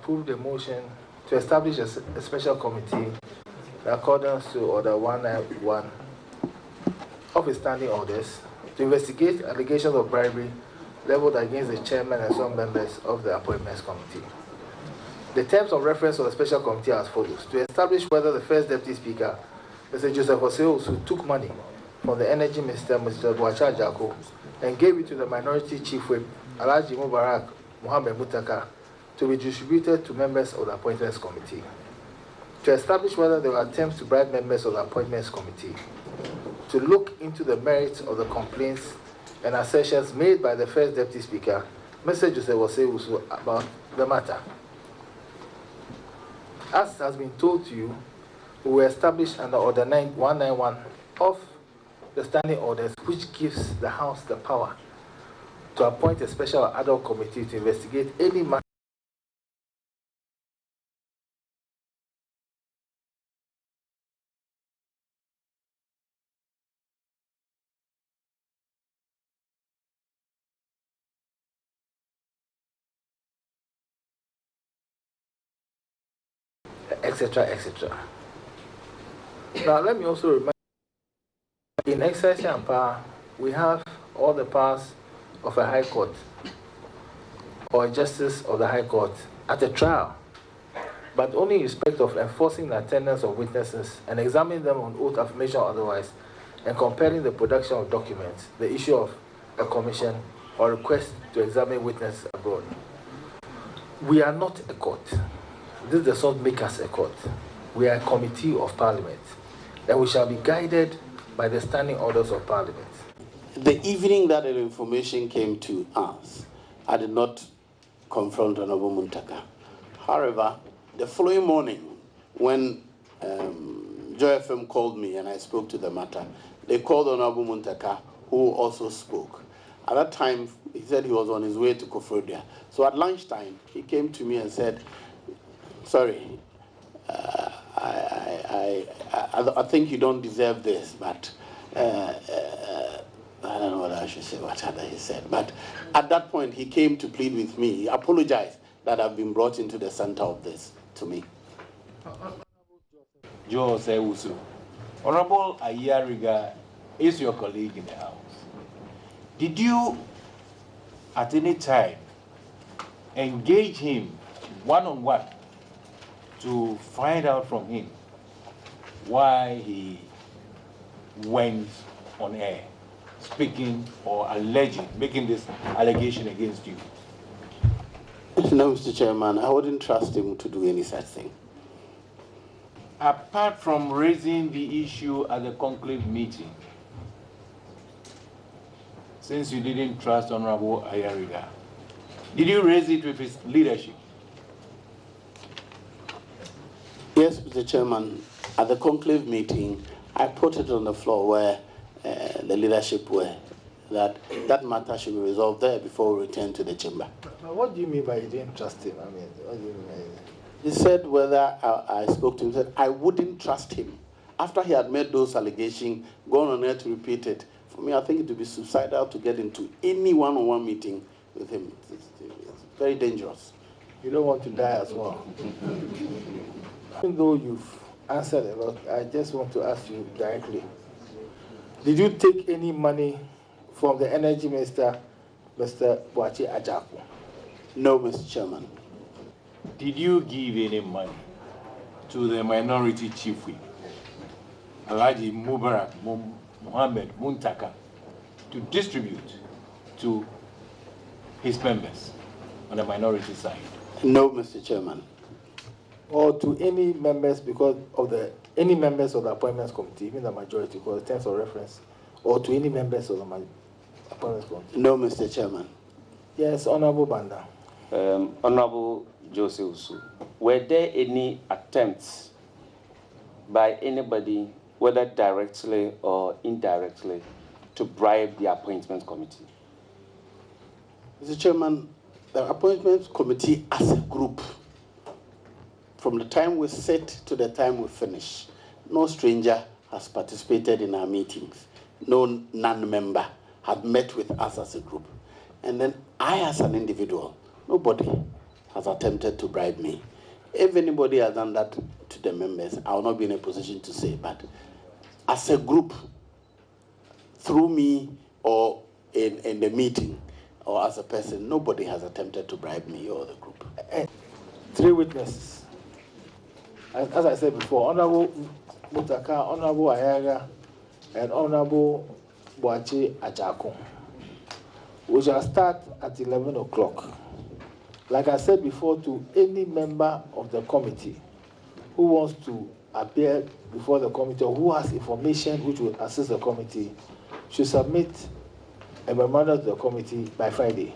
approve the motion to establish a special committee in accordance to Order 191 of his standing orders to investigate allegations of bribery leveled against the chairman and some members of the appointments committee. The terms of reference of the special committee are as follows: to establish whether the first deputy speaker, Mr. Joseph Osei, took money from the energy minister, Mr. Boacha Ajako, and gave it to the minority chief whip, Alhaji Mubarak Mohammed Mutaka, to be distributed to members of the appointments committee. To establish whether there were attempts to bribe members of the appointments committee. To look into the merits of the complaints and assertions made by the first deputy speaker, Mr. Joseph Osei, about the matter. As has been told to you, we were established under Order 191 of the standing orders, which gives the House the power to appoint a special Adom committee to investigate any matter etc., etc. Now, let me also remind you, in exercise and power, we have all the powers of a high court or a justice of the high court at a trial, but only in respect of enforcing the attendance of witnesses and examining them on oath, affirmation, or otherwise, and compelling the production of documents, the issue of a commission, or request to examine witnesses abroad. We are not a court. This does not make us a court. We are a committee of parliament, and we shall be guided by the standing orders of parliament. The evening that the information came to us, I did not confront Honorable Muntaka. However, the following morning, when Joy FM called me and I spoke to the matter, they called Honorable Muntaka, who also spoke. At that time, he said he was on his way to Koforidua. So at lunchtime, he came to me and said, sorry, I think you don't deserve this, but I don't know what I should say, what other he said. But at that point, he came to plead with me. He apologized that I've been brought into the center of this to me. Joe Sewusu, Honorable Ayariga is your colleague in the House. Did you, at any time, engage him one-on-one to find out from him why he went on air speaking or alleging, making this allegation against you? No, Mr. Chairman, I wouldn't trust him to do any such thing. Apart from raising the issue at the conclave meeting, since you didn't trust Honorable Ayariga, did you raise it with his leadership? Yes, Mr. Chairman, at the conclave meeting, I put it on the floor where the leadership were, that matter should be resolved there before we return to the chamber. But what do you mean by you didn't trust him? I mean, what do you mean by that? He said whether I spoke to him, said I wouldn't trust him. After he had made those allegations, gone on air to repeat it, for me, I think it would be suicidal to get into any one-on-one meeting with him. It's very dangerous. You don't want to die as well. Even though you've answered a lot, I just want to ask you directly. Did you take any money from the energy minister, Mr. Boacha Ajako? No, Mr. Chairman. Did you give any money to the minority chief whip, Alhaji Mubarak Mohammed Muntaka, to distribute to his members on the minority side? No, Mr. Chairman. Or to any members because of any members of the appointments committee, even the majority, because terms of reference, or to any members of the appointments committee? No, Mr. Chairman. Yes, Honorable Banda. Honorable Joseph Usu, were there any attempts by anybody, whether directly or indirectly, to bribe the appointments committee? Mr. Chairman, the appointments committee as a group, from the time we sit to the time we finish, no stranger has participated in our meetings. No non-member had met with us as a group. And then I, as an individual, nobody has attempted to bribe me. If anybody has done that to the members, I will not be in a position to say, but as a group, through me or in the meeting or as a person, nobody has attempted to bribe me or the group. 3 witnesses. As I said before, Honorable Mutaka, Honorable Ayaga, and Honorable Boachi Ajako. We shall start at 11 o'clock. Like I said before, to any member of the committee who wants to appear before the committee or who has information which will assist the committee should submit a memorandum to the committee by Friday.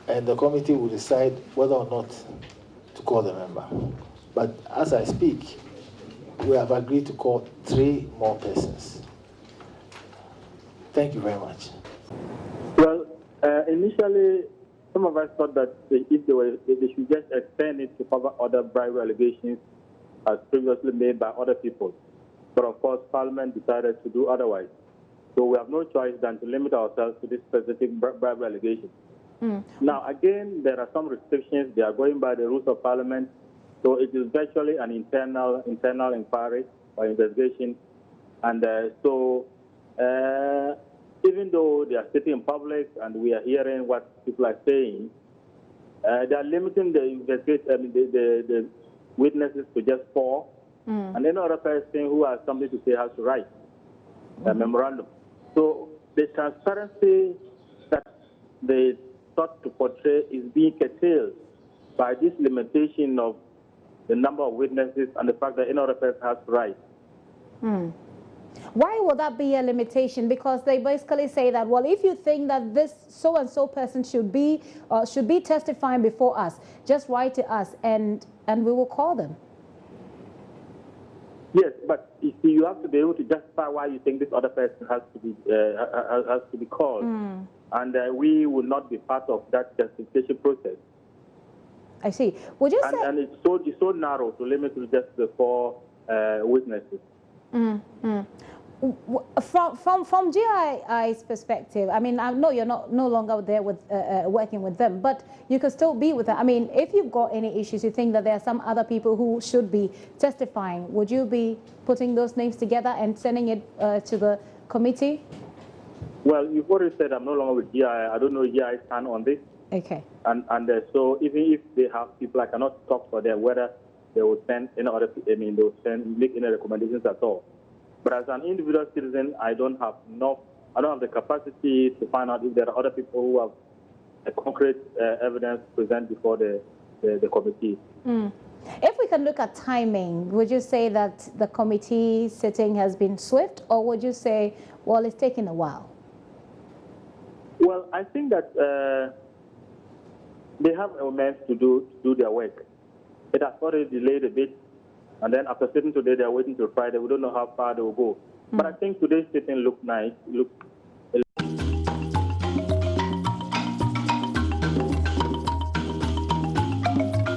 And the committee will decide whether or not to call the member. But as I speak, we have agreed to call 3 more persons. Thank you very much. Well, initially, some of us thought that if they should just extend it to cover other bribery allegations as previously made by other people. But of course, Parliament decided to do otherwise. So we have no choice than to limit ourselves to this specific bribery allegation. Now, again, there are some restrictions. They are going by the rules of Parliament. So it is virtually an internal inquiry or investigation. And even though they are sitting in public and we are hearing what people are saying, they are limiting the witnesses to just 4. And any other person who has something to say has to write a memorandum. So the transparency that they sought to portray is being curtailed by this limitation of the number of witnesses and the fact that any other person has to write. Why would that be a limitation? Because they basically say that, well, if you think that this so-and-so person should be testifying before us, just write to us and we will call them. Yes, but you see, you have to be able to justify why you think this other person has to be called, and we will not be part of that justification process. I see. Would you say? And it's so narrow to limit to just the 4 witnesses. From GII's perspective, I mean, I know you're no longer there with working with them, but you could still be with them. I mean, if you've got any issues, you think that there are some other people who should be testifying, would you be putting those names together and sending it to the committee? Well, you've already said I'm no longer with GII. I don't know GII's stand on this. Okay. And so even if they have people, I cannot talk for them whether they will send any other. I mean, they will make any recommendations at all. But as an individual citizen, I don't have the capacity to find out if there are other people who have a concrete evidence to present before the committee. If we can look at timing, would you say that the committee sitting has been swift, or would you say, well, it's taken a while? Well, I think that they have a means to do their work. It has already delayed a bit. And then after sitting today, they are waiting till Friday. We don't know how far they will go. But I think today's sitting looked nice, looked